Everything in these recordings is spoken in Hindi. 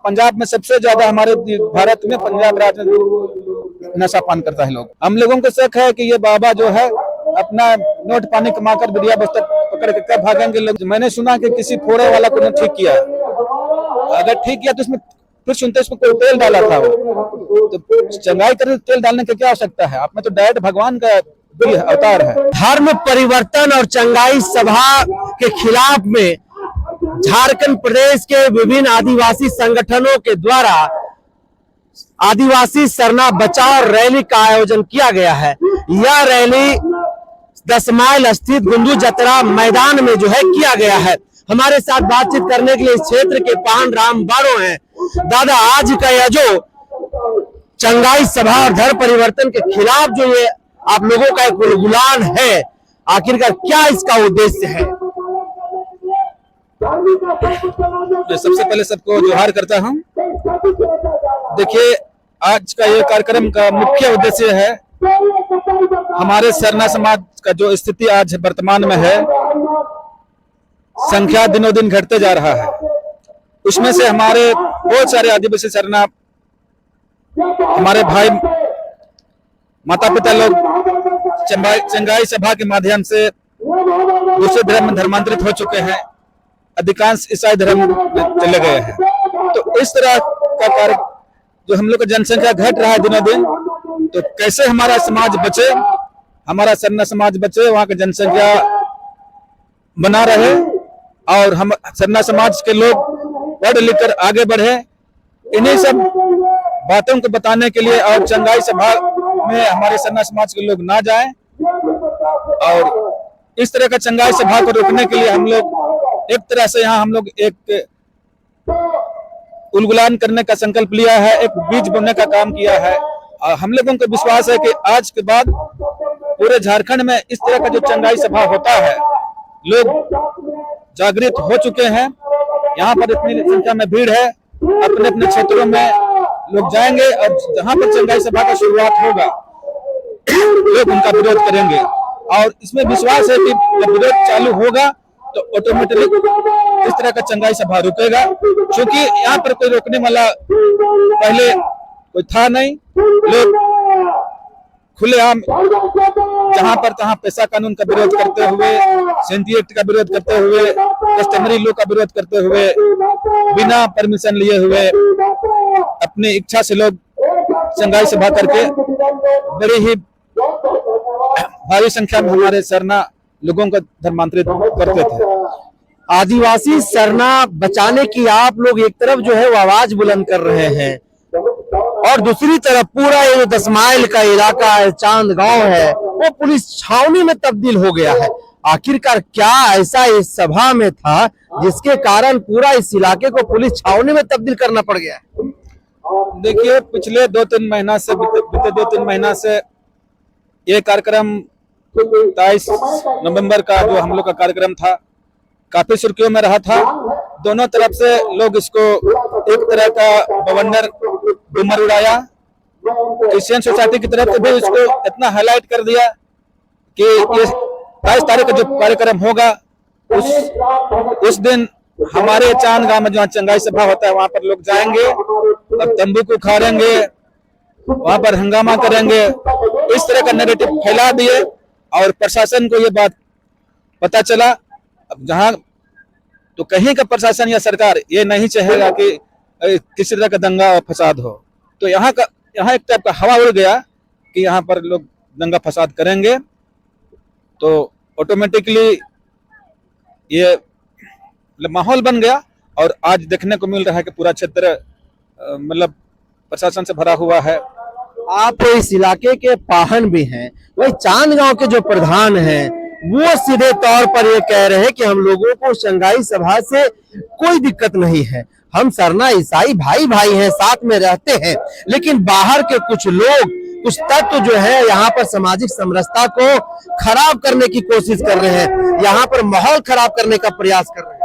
पंजाब में सबसे ज्यादा हमारे भारत में पंजाब राज्य में नशा पान करता है लोग। हम लोगों को शक है कि ये बाबा जो है अपना नोट पानी कमाकर बिरिया बस्तर पकड़ के कब भागेंगे लोग। मैंने सुना कि किसी फोड़े वाला को ठीक किया, अगर ठीक किया तो उसमें फिर सुनते इसमें कोई तेल डाला था, वो तो चंगाई कर तेल डालने की क्या आवश्यकता है? आप में तो डायरेक्ट भगवान का अवतार है। धर्म परिवर्तन और चंगाई सभा के खिलाफ में झारखंड प्रदेश के विभिन्न आदिवासी संगठनों के द्वारा आदिवासी सरना बचाओ रैली का आयोजन किया गया है। यह रैली 10 माइल स्थित गुंजू जतरा मैदान में जो है किया गया है। हमारे साथ बातचीत करने के लिए इस क्षेत्र के पान राम बारो हैं। दादा, आज का यह जो चंगाई सभा और धर्म परिवर्तन के खिलाफ जो ये आप लोगों का एक गुलगुलान है, आखिरकार क्या इसका उद्देश्य है? सबसे पहले सबको जोहार करता हूं। देखिए, आज का ये कार्यक्रम का मुख्य उद्देश्य है हमारे सरना समाज का जो स्थिति आज वर्तमान में है, संख्या दिनों दिन घटते जा रहा है। उसमें से हमारे बहुत सारे आदिवासी सरना हमारे भाई माता पिता लोग चंगाई सभा के माध्यम से दूसरे धर्म में धर्मांतरित हो चुके हैं, अधिकांश ईसाई धर्म में चले गए हैं। तो इस तरह का कार्य जो हम लोग का जनसंख्या घट रहा है दिनों दिन, तो कैसे हमारा समाज बचे, हमारा सरना समाज बचे, वहां की जनसंख्या बना रहे और हम सरना समाज के लोग पढ़ लिख कर आगे बढ़े, इन्हीं सब बातों को बताने के लिए और चंगाई सभा में हमारे सरना समाज के लोग ना जाएं, और इस तरह का चंगाई सभा को रोकने के लिए हम लोग एक तरह से यहाँ हम लोग एक उलगुलान करने का संकल्प लिया है, एक बीज बोने का काम किया है। और हम लोगों को विश्वास है कि आज के बाद पूरे झारखंड में इस तरह का जो चंगाई सभा होता है, लोग जागृत हो चुके हैं। यहाँ पर इतनी संख्या में भीड़ है, अपने अपने क्षेत्रों में लोग जाएंगे और जहां पर चंगाई सभा का शुरुआत होगा लोग उनका विरोध करेंगे। और इसमें विश्वास है कि जब विरोध चालू होगा तो ऑटोमेटिकली इस तरह का चंगाई सभा रुकेगा, क्योंकि यहाँ पर कोई रोकने वाला पहले कोई था नहीं। लोग खुलेआम जहां पर तहां पैसा कानून का विरोध करते हुए, सेंटी एक्ट का विरोध करते हुए, कस्टमरी लॉ का विरोध करते हुए, बिना परमिशन लिए हुए अपनी इच्छा से लोग चंगाई सभा करके बड़ी ही भारी संख्या में हमारे सरना लोगों को धर्मांतरित करते थे। आदिवासी सरना बचाने की आप लोग एक तरफ जो है वो आवाज बुलंद कर रहे हैं और दूसरी तरफ पूरा ये 10 माइल का इलाका है, चांद गांव है, वो पुलिस छावनी में तब्दील हो गया है। आखिरकार क्या ऐसा इस सभा में था जिसके कारण पूरा इस इलाके को पुलिस छावनी में तब्दील करना पड़ गया है? देखिए, पिछले 2-3 महीना से बीते 2-3 महीना से ये कार्यक्रम 23 नवंबर का जो हम लोग का कार्यक्रम था काफी सुर्खियों में रहा था। दोनों तरफ से लोग इसको एक तरह का बवंडर डूमर उड़ाया। क्रिश्चियन सोसाइटी की तरफ से भी इसको इतना हाईलाइट कर दिया कि ये 22 तारीख का जो कार्यक्रम होगा उस दिन हमारे चांद गांव में जहाँ चंगाई सभा होता है वहां पर लोग जाएंगे और तंबू को खारेंगे, वहां पर हंगामा करेंगे। इस तरह का नैरेटिव फैला दिए और प्रशासन को ये बात पता चला। अब जहां तो कहीं का प्रशासन या सरकार ये नहीं चाहेगा कि किसी तरह का दंगा और फसाद हो, तो यहाँ एक टाइप का हवा उड़ गया कि यहाँ पर लोग दंगा फसाद करेंगे, तो ऑटोमेटिकली ये माहौल बन गया। और आज देखने को मिल रहा है कि पूरा क्षेत्र मतलब प्रशासन से भरा हुआ है। आप इस इलाके के पाहन भी हैं, वही चांद गांव के जो प्रधान हैं वो सीधे तौर पर ये कह रहे हैं कि हम लोगों को चंगाई सभा से कोई दिक्कत नहीं है, हम सरना ईसाई भाई भाई हैं, साथ में रहते हैं, लेकिन बाहर के कुछ लोग, कुछ तत्व जो है यहाँ पर सामाजिक समरसता को खराब करने की कोशिश कर रहे हैं, यहाँ पर माहौल खराब करने का प्रयास कर रहे हैं।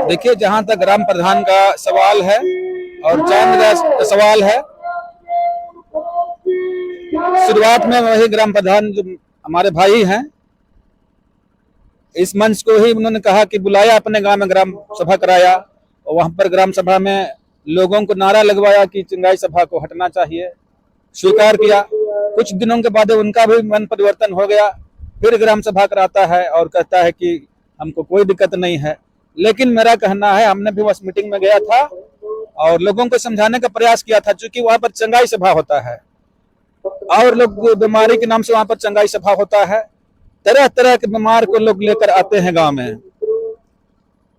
देखिए, जहां तक ग्राम प्रधान का सवाल है और चांद का सवाल है, शुरुआत में वही ग्राम प्रधान जो हमारे भाई हैं, इस मंच को ही उन्होंने कहा कि बुलाया, अपने गांव में ग्राम सभा कराया वहां पर ग्राम सभा में लोगों को नारा लगवाया कि चंगाई सभा को हटना चाहिए, स्वीकार किया। कुछ दिनों के बाद उनका भी मन परिवर्तन हो गया, फिर ग्राम सभा कराता है और कहता है कि हमको कोई दिक्कत नहीं है। लेकिन मेरा कहना है, हमने भी उस मीटिंग में गया था और लोगों को समझाने का प्रयास किया था, क्योंकि वहां पर चंगाई सभा होता है और लोग बीमारी के नाम से वहां पर चंगाई सभा होता है। तरह तरह के बीमार को लोग लेकर आते हैं गांव में,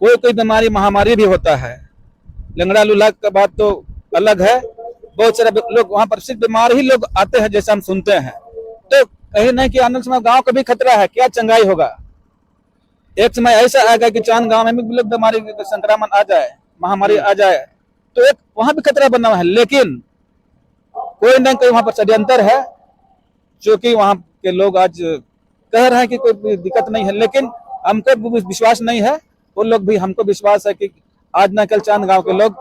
कोई कोई बीमारी महामारी भी होता है। लंगड़ा लूला का बात तो अलग है, बहुत सारे लोग वहां पर सिर्फ बीमार ही लोग आते हैं जैसा हम सुनते हैं। तो कहीं नहीं कि आने समय गांव का भी खतरा है, क्या चंगाई होगा। एक समय ऐसा आएगा कि चांद गांव में भी लोग बीमारी संक्रमण आ जाए, महामारी आ जाए, तो एक वहां भी खतरा बना हुआ है। लेकिन कोई ना कोई वहां पर षड्यंत्र है, जो कि वहां के लोग आज कह रहे हैं कि कोई दिक्कत नहीं है, लेकिन हमको विश्वास नहीं है। वो लोग भी, हमको विश्वास है कि आज न कल चांद गांव के लोग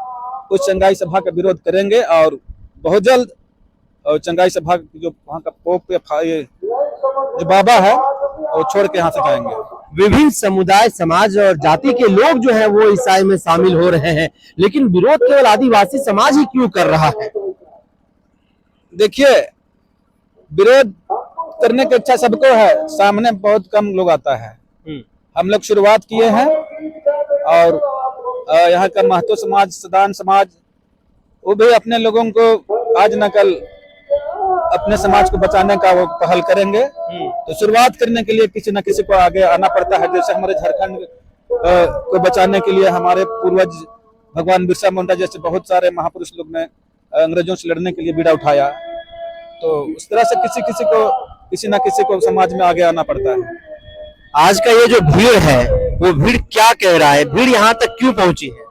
उस चंगाई सभा का विरोध करेंगे और बहुत जल्द चंगाई सभा जो वहाँ का पोप या ये जो बाबा है वो छोड़ के यहाँ से जाएंगे। विभिन्न समुदाय, समाज और जाति के लोग जो है वो ईसाई में शामिल हो रहे हैं, लेकिन विरोध केवल आदिवासी समाज ही क्यों कर रहा है? देखिए, विरोध करने की इच्छा सबको है, सामने बहुत कम लोग आता है। हम लोग शुरुआत किए हैं और यहाँ का महतो समाज, सदान समाज, वो भी अपने लोगों को आज न कल अपने समाज को बचाने का वो पहल करेंगे। तो शुरुआत करने के लिए किसी न किसी को आगे आना पड़ता है। जैसे हमारे झारखंड को बचाने के लिए हमारे पूर्वज भगवान बिरसा मुंडा जैसे बहुत सारे महापुरुष लोग ने अंग्रेजों से लड़ने के लिए बीड़ा उठाया। तो उस तरह से किसी न किसी को समाज में आगे आना पड़ता है। आज का ये जो भीड़ है, वो भीड़ क्या कह रहा है? भीड़ यहाँ तक क्यों पहुंची है?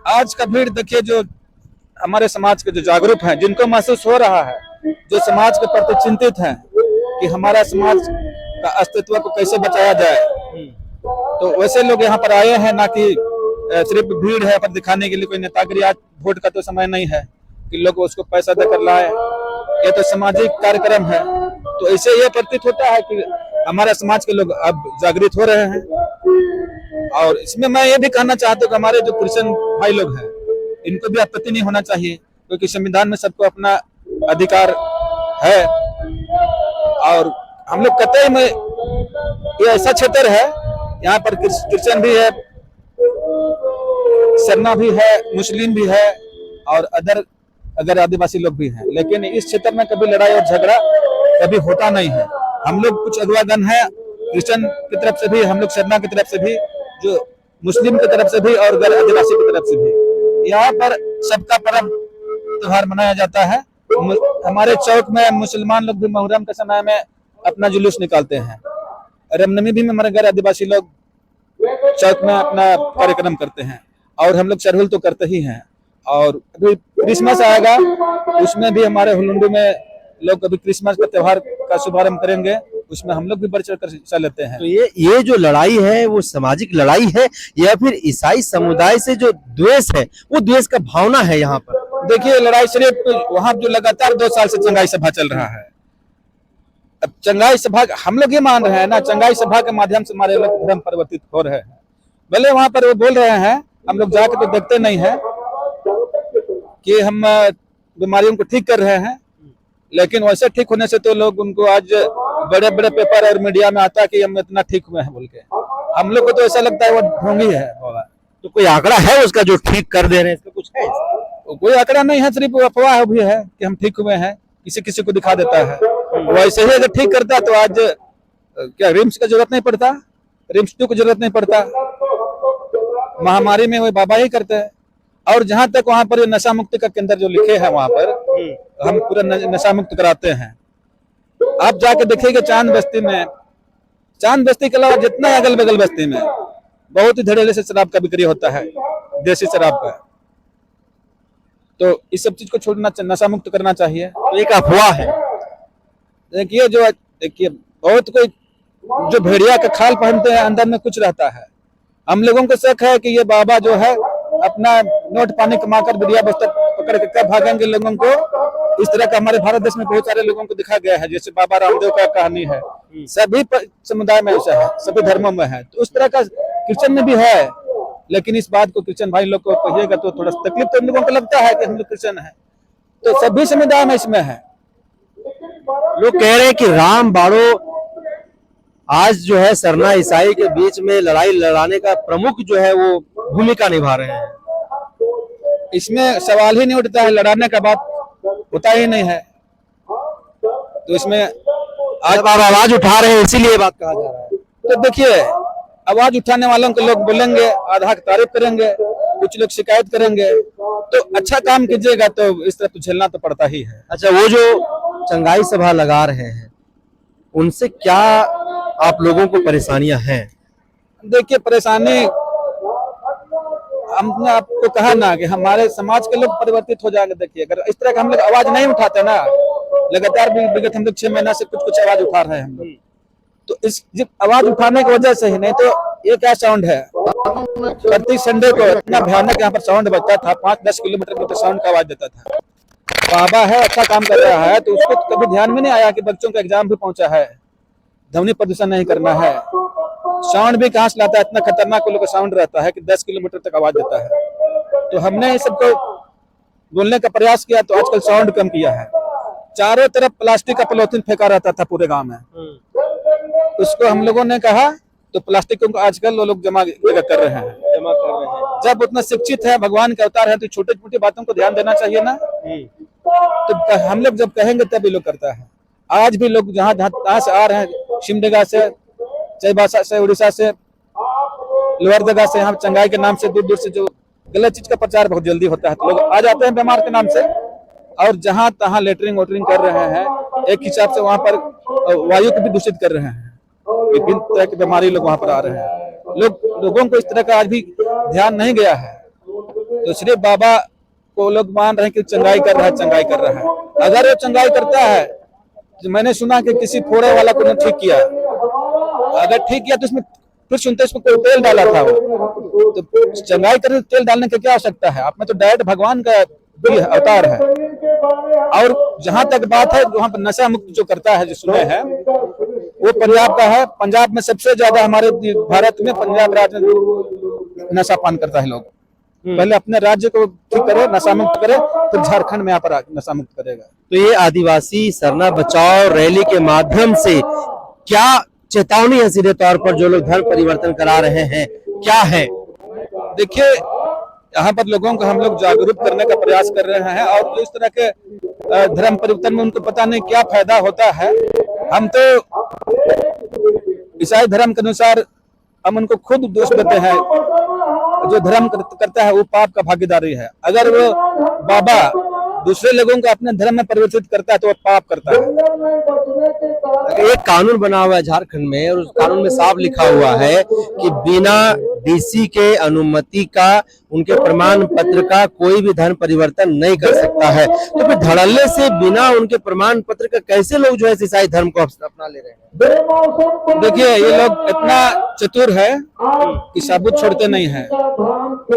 आज का भीड़ देखिए, जो हमारे समाज के जो जागरूक हैं, जिनको महसूस हो रहा है, जो समाज के प्रति चिंतित हैं कि हमारा समाज का अस्तित्व को कैसे बचाया जाए, तो वैसे लोग यहाँ पर आए हैं, ना कि सिर्फ भीड़ है पर दिखाने के लिए। कोई नेतागिरी, आज वोट का तो समय नहीं है कि लोग उसको पैसा देकर लाए, ये तो सामाजिक कार्यक्रम है। तो ऐसे ये प्रतीत होता है कि हमारा समाज के लोग अब जागृत हो रहे हैं। और इसमें मैं ये भी कहना चाहता हूँ कि हमारे जो क्रिश्चियन भाई लोग हैं, इनको भी आपत्ति नहीं होना चाहिए, क्योंकि संविधान में सबको अपना अधिकार है। और हम लोग कतई में, ये ऐसा क्षेत्र है, यहाँ पर क्रिश्चियन भी है, सरना भी है, मुस्लिम भी है और अगर आदिवासी लोग भी हैं। लेकिन इस क्षेत्र में कभी लड़ाई और झगड़ा कभी होता नहीं है। हम लोग कुछ अगुवागन है, क्रिश्चियन की तरफ से भी, हम लोग सरना की तरफ से भी, जो मुस्लिम की तरफ से भी और गैर आदिवासी की तरफ से भी। यहाँ पर सबका पर्व त्योहार मनाया जाता है। हमारे चौक में मुसलमान लोग भी मुहर्रम के समय में अपना जुलूस निकालते हैं। रामनवमी भी में हमारे गैर आदिवासी लोग चौक में अपना कार्यक्रम करते हैं। और हम लोग चरहुल तो करते ही हैं। और अभी क्रिसमस आएगा, उसमें भी हमारे हुलुंडू में लोग अभी क्रिसमस का त्योहार का शुभारंभ करेंगे, उसमें हम लोग भी बढ़ चढ़ कर हिस्सा लेते हैं। तो ये जो लड़ाई है वो सामाजिक लड़ाई है या फिर ईसाई समुदाय से जो द्वेष है, वो द्वेष का भावना है यहाँ पर? देखिए, लड़ाई सिर्फ वहां जो लगातार 2 साल से चंगाई सभा चल रहा है। अब चंगाई सभा हम लोग ये मान रहे हैं ना, चंगाई सभा के माध्यम से हमारे लोग धर्म परिवर्तित हो रहे हैं। भले वहां पर वो बोल रहे हैं, हम लोग जाके तो देखते नहीं है कि हम बीमारियों को ठीक कर रहे हैं, लेकिन वैसे ठीक होने से तो लोग उनको आज बड़े बड़े पेपर और मीडिया में आता है कि हम इतना ठीक हुए हैं बोल के। हम लोग को तो ऐसा लगता है वो ढोंगी है। तो कोई आंकड़ा है उसका जो ठीक कर दे रहे हैं? इसका कुछ है? कोई आंकड़ा नहीं है, सिर्फ अफवाह भी है कि हम ठीक हुए हैं, किसी किसी को दिखा देता है। वैसे ही अगर ठीक करता तो आज क्या रिम्स का जरूरत नहीं पड़ता, रिम्स 2 की जरूरत नहीं पड़ता। महामारी में वो बाबा ही करते हैं। और जहां तक वहां पर नशा मुक्ति का केंद्र जो लिखे हैं, वहां पर हम पूरा नशा मुक्त कराते हैं। आप जाके देखिएगा चांद बस्ती में, चांद बस्ती के अलावा जितना अगल बगल बस्ती में बहुत ही धड़ल्ले से शराब का बिक्री होता है, देसी शराब का। तो इस सब चीज को छोड़ना, नशा मुक्त करना चाहिए। तो एक अफवाह है। देखिए बहुत कोई जो भेड़िया का खाल पहनते हैं, अंदर में कुछ रहता है। हम लोगों को शक है कि ये बाबा जो है अपना नोट पानी कमाकर बिड़िया बस्तर पकड़ के कब भागेंगे लोगों को। इस तरह का हमारे भारत देश में बहुत सारे लोगों को दिखा गया है, जैसे बाबा रामदेव का कहानी है। सभी समुदाय में ऐसा है, सभी धर्मों में है। तो उस तरह का क्रिश्चियन में भी है, लेकिन इस बात को क्रिश्चियन भाई लोग को कहिएगा तो थोड़ा तकलीफ तो हम लोगों को लगता है कि हम लोग क्रिश्चियन है, तो सभी समुदाय में इसमें है। लोग कह रहे हैं कि राम बाड़ो आज जो है सरना ईसाई के बीच में लड़ाई लड़ाने का प्रमुख जो है वो भूमिका निभा रहे हैं। इसमें सवाल ही नहीं उठता है, लड़ाने का बात होता ही नहीं है। तो इसमें आज आप आवाज उठा रहे हैं इसीलिए बात कहा जा रहा है। तो देखिए, आवाज उठाने वालों को लोग बोलेंगे, आधा की तारीफ करेंगे, कुछ लोग शिकायत करेंगे, तो अच्छा काम कीजिएगा तो इस तरह तो झेलना तो पड़ता ही है। अच्छा, वो जो चंगाई सभा लगा रहे हैं उनसे क्या आप लोगों को परेशानियां हैं? देखिए, परेशानी हमने आपको कहा ना कि हमारे समाज के लोग परिवर्तित हो जाएंगे। देखिए, अगर इस तरह का हम लोग आवाज नहीं उठाते ना, लगातार विगत हम लोग 6 महीना से कुछ आवाज उठा रहे हैं हम लोग, तो इस आवाज उठाने की वजह से ही, नहीं तो ये क्या साउंड है, प्रति संडे को इतना भयानक यहाँ पर साउंड बजता था, 5-10 किलोमीटर में साउंड का आवाज देता था। बाबा है, अच्छा काम कर रहा है, तो उसको कभी ध्यान में नहीं आया कि बच्चों का एग्जाम भी पहुंचा है, ध्वनि प्रदूषण नहीं करना है। साउंड भी कहाँ से लाता है, इतना खतरनाक लोग का साउंड रहता है कि 10 किलोमीटर तक आवाज देता है। तो हमने इस सबको बोलने का प्रयास किया, तो आजकल साउंड कम किया है। चारों तरफ प्लास्टिक का पॉलीथीन फेंका रहता था पूरे गांव में, उसको हम लोगों ने कहा तो प्लास्टिक को आजकल वो लोग जमा कर रहे हैं। जब उतना शिक्षित है, भगवान के अवतार है, तो छोटी छोटी बातों को ध्यान देना चाहिए ना। तो हम लोग जब कहेंगे तभी लोग करता है। आज भी लोग जहाँ से आ रहे हैं, सिमडेगा से, चाईबासा से, उड़ीसा से, लोहरदगा से, यहाँ चंगाई के नाम से दूर दूर से जो गलत चीज का प्रचार बहुत जल्दी होता है, तो लोग आ जाते हैं बीमार के नाम से, और जहां तहां लेटरिंग वोटरिंग कर रहे हैं। एक हिसाब से वहां पर वायु को भी दूषित कर रहे हैं, विभिन्न तरह की बीमारी लोग वहां पर आ रहे हैं। लोगों को इस तरह का आज भी ध्यान नहीं गया है, तो सिर्फ बाबा को लोग मान रहे हैं कि चंगाई कर रहा है, चंगाई कर रहा है। अगर वो चंगाई करता है, तो मैंने सुना कि किसी फोड़े वाला को ने ठीक किया, अगर ठीक किया तो उसमें फिर सुनते उसमें कोई तेल डाला था, वो तो चंगाई करने तेल डालने की क्या आवश्यकता है? आप में तो डायरेक्ट भगवान का भी अवतार है। और जहां तक बात है, वहां पर नशा मुक्त जो करता है, जो सुने हैं, वो पंजाब का है। पंजाब में सबसे ज्यादा हमारे भारत में पंजाब राज्य में नशा पान करता है लोग। पहले अपने राज्य को ठीक करे, नशा मुक्त करे, फिर झारखंड में यहाँ पर नशा मुक्त करेगा। तो ये आदिवासी सरना बचाओ रैली के माध्यम से क्या चेतावनी है सीधे तौर पर जो लोग धर्म परिवर्तन करा रहे हैं, क्या है? देखिए, यहाँ पर लोगों को हम लोग जागरूक करने का प्रयास कर रहे हैं, और जो इस तरह के धर्म परिवर्तन में उनको पता नहीं क्या फायदा होता है। हम तो ईसाई धर्म के अनुसार हम उनको खुद दोष देते हैं, जो धर्म करता है वो पाप का भागीदारी है। अगर वो बाबा दूसरे लोगों को अपने धर्म में परिवर्तित करता है तो वो पाप करता है। एक कानून बना हुआ है झारखंड में, और उस कानून में साफ लिखा हुआ है कि बिना डीसी के अनुमति का, उनके प्रमाण पत्र का कोई भी धर्म परिवर्तन नहीं कर सकता है। तो फिर धड़ल्ले से बिना उनके प्रमाण पत्र का कैसे लोग जो है ईसाई धर्म को अपना ले रहे हैं? देखिए, ये लोग इतना चतुर है कि साबुत छोड़ते नहीं है।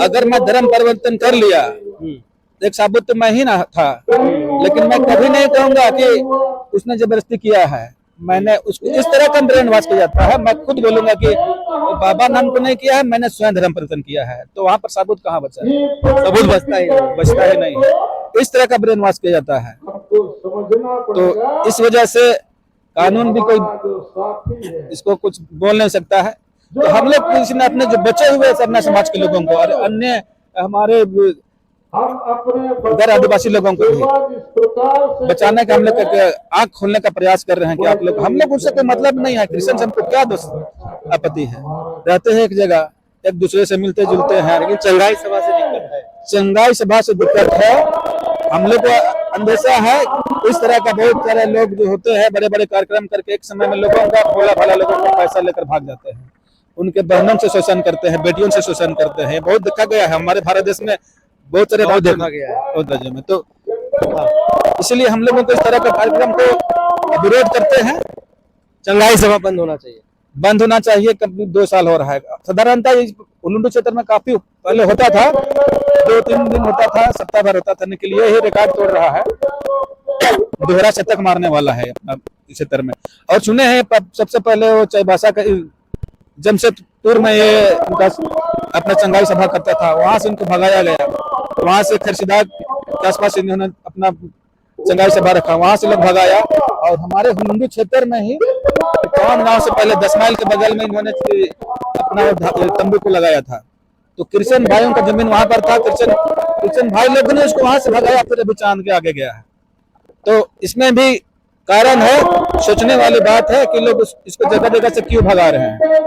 अगर मैं धर्म परिवर्तन कर लिया, एक साबुत तो मैं ही ना था, लेकिन मैं कभी नहीं कहूंगा कि उसने जबरदस्ती किया है। मैंने उसको इस तरह का ब्रेन वॉश किया जाता है, मैं खुद बोलूंगा कि बाबा नाम को नहीं किया है, मैंने स्वयं धर्म परिवर्तन किया है, तो वहां पर साबुत कहाँ बचा है? सबूत बचता ही नहीं। इस तरह का ब्रेन वॉश किया जाता है, तो इस वजह से कानून भी कोई इसको कुछ बोल नहीं सकता है। तो हम लोग किसी ने अपने जो बचे हुए अपने समाज के लोगों को और अन्य हमारे इधर आदिवासी लोगों को भी बचाने का हम लोग आंख खोलने का प्रयास कर रहे हैं कि आप लोग, हम लोग उससे कोई मतलब नहीं है। क्रिश्चियन से हमको क्या दोस्त आपत्ति है? रहते हैं एक जगह, एक दूसरे से मिलते जुलते हैं, लेकिन चंगाई सभा से दिक्कत है। चंगाई सभा से दिक्कत है। हम लोग को अंदेशा है इस तरह का बहुत सारे लोग जो होते हैं बड़े बड़े कार्यक्रम करके एक समय में लोगों का भोला भाला लोगों का पैसा लेकर भाग जाते हैं, उनके बहनों से शोषण करते हैं, बेटियों से शोषण करते हैं। बहुत देखा गया है हमारे भारत देश में, बहुत सारे बहुत देखा गया है बहुत राज्यों में। तो इसलिए हम लोगों को इस तरह के कार्यक्रम को विरोध करते हैं। चंगाई सभा बंद होना चाहिए, बंद होना चाहिए। कभी 2 साल हो रहा है। साधारणतः उलुंडू क्षेत्र में काफी पहले होता था, 2-3 दिन होता था, सप्ताह भर होता था, लेकिन ये रिकॉर्ड तोड़ रहा है, दोहरा शतक मारने वाला है इस क्षेत्र में। और सुने हैं सबसे पहले वो चाईबासा का जमशेदपुर में ये उनका अपना चंगाई सभा करता था, वहां से उनको भगाया गया। वहां से खरसिदाग के आसपास इन्होंने अपना चंगाई सभा रखा, वहां से लोग भगाया। और हमारे हुलुंडू क्षेत्र में ही कौन गांव से पहले 10 माइल के बगल में इन्होंने अपना तंबू को लगाया था। तो कृष्ण भाइयों का जमीन वहां पर था, कृष्ण भाई लोग ने उसको वहां से भगाया, फिर अभी चांद के आगे गया है। तो इसमें भी कारण है, सोचने वाली बात है कि लोग इसको जगह जगह से क्यों भगा रहे हैं।